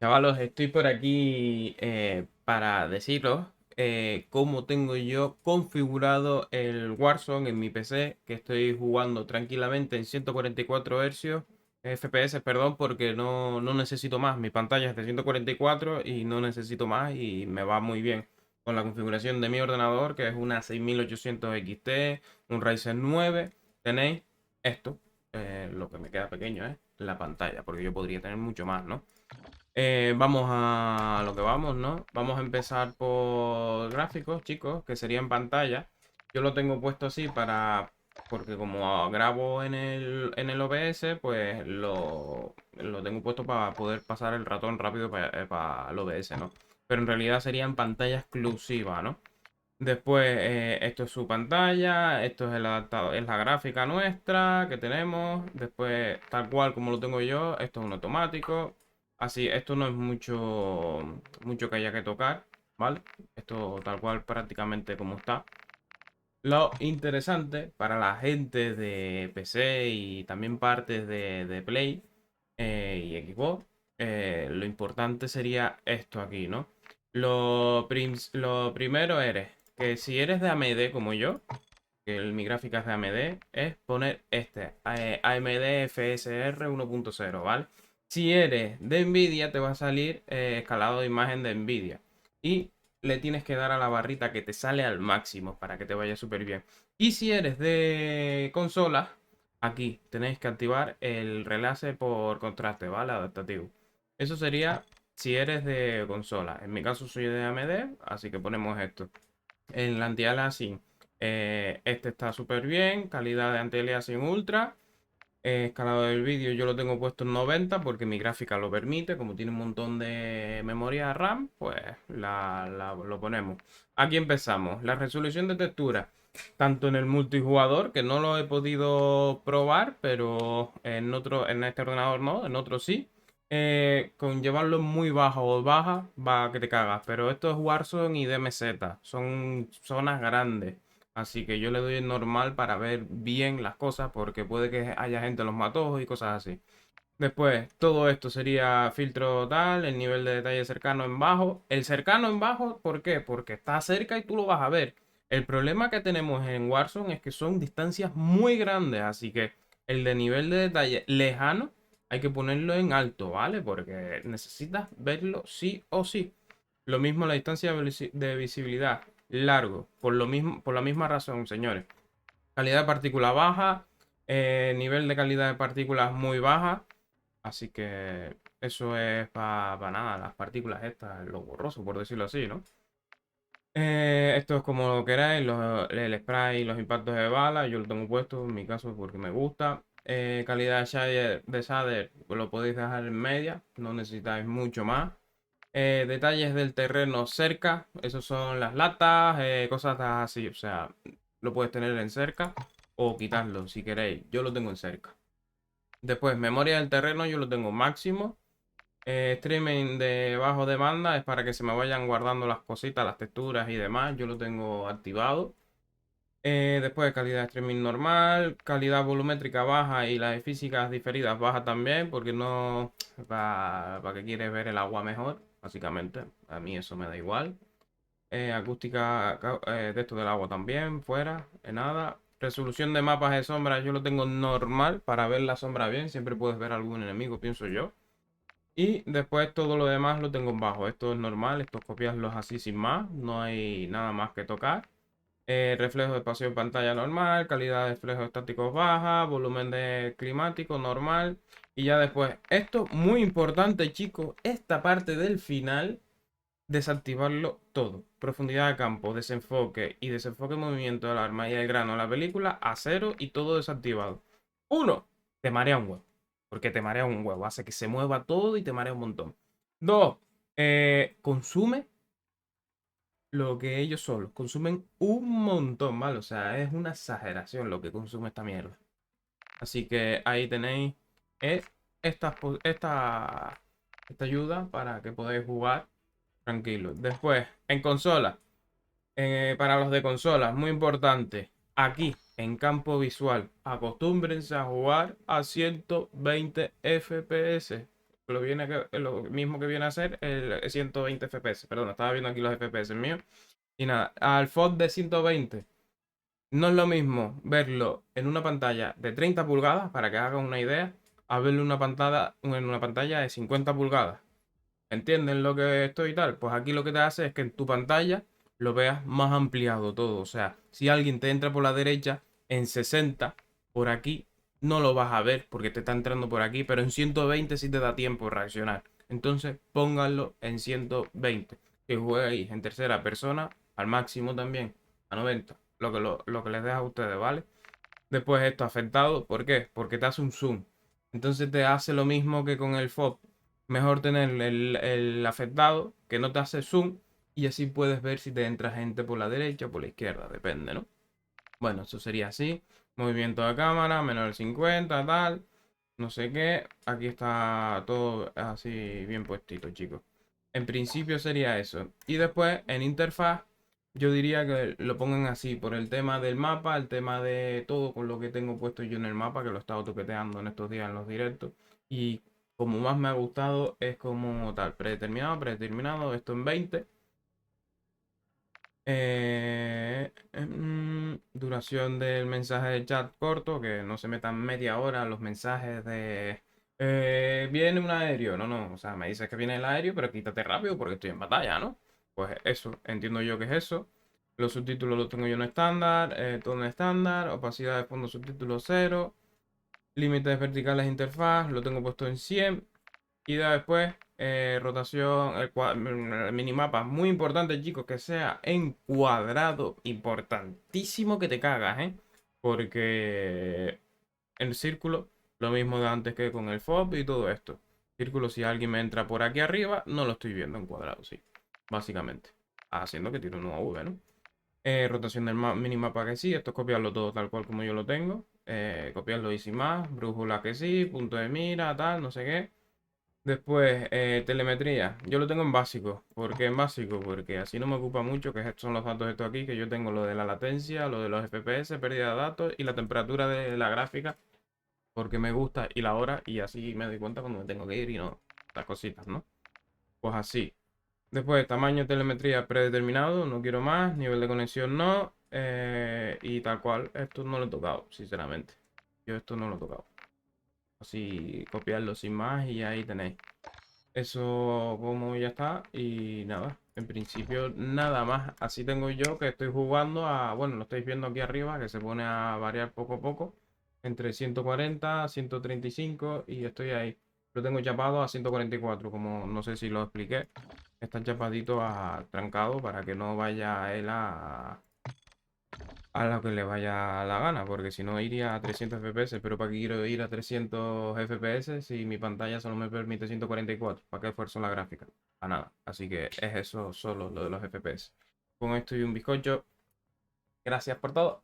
Chavalos, estoy por aquí para deciros cómo tengo yo configurado el Warzone en mi PC, que estoy jugando tranquilamente en 144 Hz, FPS, perdón, porque no necesito más. Mi pantalla es de 144 y no necesito más y me va muy bien con la configuración de mi ordenador, que es una 6800 XT, un Ryzen 9. Tenéis esto, lo que me queda pequeño es la pantalla, porque yo podría tener mucho más, ¿no? Vamos a lo que vamos, ¿no? Vamos a empezar por gráficos, chicos, que sería en pantalla. Yo lo tengo puesto así porque como grabo en el OBS, pues lo tengo puesto para poder pasar el ratón rápido para el OBS, ¿no? Pero en realidad sería en pantalla exclusiva, ¿no? Después, esto es su pantalla, esto es el adaptador, es la gráfica nuestra que tenemos. Después, tal cual como lo tengo yo, esto es un automático. Así, esto no es mucho que haya que tocar, ¿vale? Esto tal cual prácticamente como está. Lo interesante para la gente de PC y también partes de Play y Xbox, lo importante sería esto aquí, ¿no? Lo primero eres que si eres de AMD como yo, que mi gráfica es de AMD, es poner AMD FSR 1.0, ¿vale? Si eres de Nvidia, te va a salir escalado de imagen de Nvidia. Y le tienes que dar a la barrita que te sale al máximo para que te vaya súper bien. Y si eres de consola, aquí tenéis que activar el relase por contraste, ¿vale? Adaptativo. Eso sería si eres de consola. En mi caso soy de AMD, así que ponemos esto. En la anti-aliasing, este está súper bien. Calidad de anti-aliasing ultra. Escalado del vídeo yo lo tengo puesto en 90 porque mi gráfica lo permite. Como tiene un montón de memoria RAM, pues lo ponemos. Aquí empezamos. La resolución de textura. Tanto en el multijugador, que no lo he podido probar, pero en este ordenador no, en otro sí. Con llevarlo muy bajo o baja, va que te cagas. Pero esto es Warzone y DMZ. Son zonas grandes. Así que yo le doy el normal para ver bien las cosas porque puede que haya gente en los matojos y cosas así. Después, todo esto sería filtro tal, el nivel de detalle cercano en bajo. El cercano en bajo, ¿por qué? Porque está cerca y tú lo vas a ver. El problema que tenemos en Warzone es que son distancias muy grandes, así que el de nivel de detalle lejano hay que ponerlo en alto, ¿vale? Porque necesitas verlo sí o sí. Lo mismo la distancia de visibilidad, largo, por la misma razón, señores. Calidad de partículas baja, nivel de calidad de partículas muy baja, así que eso es para nada, las partículas estas, lo borroso, por decirlo así, ¿no? Esto es como lo queráis, el spray y los impactos de bala, yo lo tengo puesto en mi caso porque me gusta. Calidad de shader, pues lo podéis dejar en media, no necesitáis mucho más. Detalles del terreno cerca, esos son las latas, cosas así, o sea, lo puedes tener en cerca o quitarlo si queréis, yo lo tengo en cerca. Después, memoria del terreno, yo lo tengo máximo. Streaming de bajo demanda es para que se me vayan guardando las cositas, las texturas y demás. Yo lo tengo activado. Después, calidad de streaming normal, calidad volumétrica baja y las de físicas diferidas baja también, porque no. Para que quieres ver el agua mejor, básicamente. A mí eso me da igual. Acústica de esto del agua también, fuera, nada. Resolución de mapas de sombras, yo lo tengo normal para ver la sombra bien. Siempre puedes ver algún enemigo, pienso yo. Y después todo lo demás lo tengo en bajo. Esto es normal, estos copiarlos así sin más. No hay nada más que tocar. Reflejo de espacio en pantalla normal, calidad de reflejos estáticos baja, volumen de climático normal. Y ya después, esto muy importante, chicos, esta parte del final, desactivarlo todo. Profundidad de campo, desenfoque y desenfoque de movimiento del arma y el grano de la película a cero y todo desactivado. Uno, te marea un huevo. Porque te marea un huevo. Hace que se mueva todo y te marea un montón. Dos, consume lo que ellos solos. Consumen un montón, ¿vale? O sea, es una exageración lo que consume esta mierda. Así que ahí tenéis eh, esta ayuda para que podáis jugar tranquilo. Después, en consola. Para los de consolas, muy importante. Aquí, en campo visual, acostúmbrense a jugar a 120 FPS. lo mismo que viene a ser el 120 FPS. Perdón, estaba viendo aquí los FPS míos. Y nada, al FOV de 120. No es lo mismo verlo en una pantalla de 30 pulgadas, para que hagan una idea, a verlo en una pantalla de 50 pulgadas. ¿Entienden lo que estoy y tal? Pues aquí lo que te hace es que en tu pantalla lo veas más ampliado todo. O sea, si alguien te entra por la derecha en 60, por aquí no lo vas a ver porque te está entrando por aquí, pero en 120 sí te da tiempo de reaccionar. Entonces pónganlo en 120. Que jueguéis en tercera persona al máximo también, a 90. Lo que les deja a ustedes, ¿vale? Después esto afectado, ¿por qué? Porque te hace un zoom. Entonces te hace lo mismo que con el FOV. Mejor tener el afectado que no te hace zoom y así puedes ver si te entra gente por la derecha o por la izquierda, depende, ¿no? Bueno, eso sería así. Movimiento de cámara, menor de 50, tal. No sé qué. Aquí está todo así bien puestito, chicos. En principio sería eso. Y después en interfaz, yo diría que lo pongan así por el tema del mapa, el tema de todo con lo que tengo puesto yo en el mapa, que lo he estado toqueteando en estos días en los directos. Y como más me ha gustado es como tal, predeterminado, esto en 20. Duración del mensaje de chat corto, que no se metan media hora los mensajes de viene un aéreo. No, no, o sea, me dices que viene el aéreo, pero quítate rápido porque estoy en batalla, ¿no? Pues eso, entiendo yo que es eso. Los subtítulos los tengo yo en estándar, tono estándar, opacidad de fondo subtítulos cero, límites verticales de interfaz, lo tengo puesto en 100. Y después, rotación, el minimapa. Muy importante, chicos, que sea en cuadrado. Importantísimo que te cagas, ¿eh? Porque en círculo, lo mismo de antes que con el FOB y todo esto. Círculo, si alguien me entra por aquí arriba, no lo estoy viendo en cuadrado, sí. Básicamente. Haciendo que tire un nuevo V, ¿no? Rotación del minimapa que sí. Esto es copiarlo todo tal cual como yo lo tengo. Copiarlo y sin más. Brújula que sí. Punto de mira, tal, no sé qué. Después, telemetría. Yo lo tengo en básico. ¿Por qué en básico? Porque así no me ocupa mucho, que son los datos estos aquí, que yo tengo lo de la latencia, lo de los FPS, pérdida de datos y la temperatura de la gráfica, porque me gusta y la hora, y así me doy cuenta cuando me tengo que ir y no, las cositas, ¿no? Pues así. Después, tamaño de telemetría predeterminado, no quiero más, nivel de conexión no, y tal cual. Esto no lo he tocado, sinceramente. Yo esto no lo he tocado. Así, copiarlo sin más y ahí tenéis. Eso como ya está y nada, en principio nada más. Así tengo yo que estoy jugando a, bueno, lo estáis viendo aquí arriba, que se pone a variar poco a poco, entre 140, 135 y estoy ahí. Lo tengo chapado a 144, como no sé si lo expliqué. Está chapadito a trancado para que no vaya él a lo que le vaya la gana, porque si no iría a 300 FPS, pero ¿para qué quiero ir a 300 FPS si mi pantalla solo me permite 144? ¿Para qué esfuerzo la gráfica? A nada. Así que es eso solo lo de los FPS. Con esto y un bizcocho. Gracias por todo.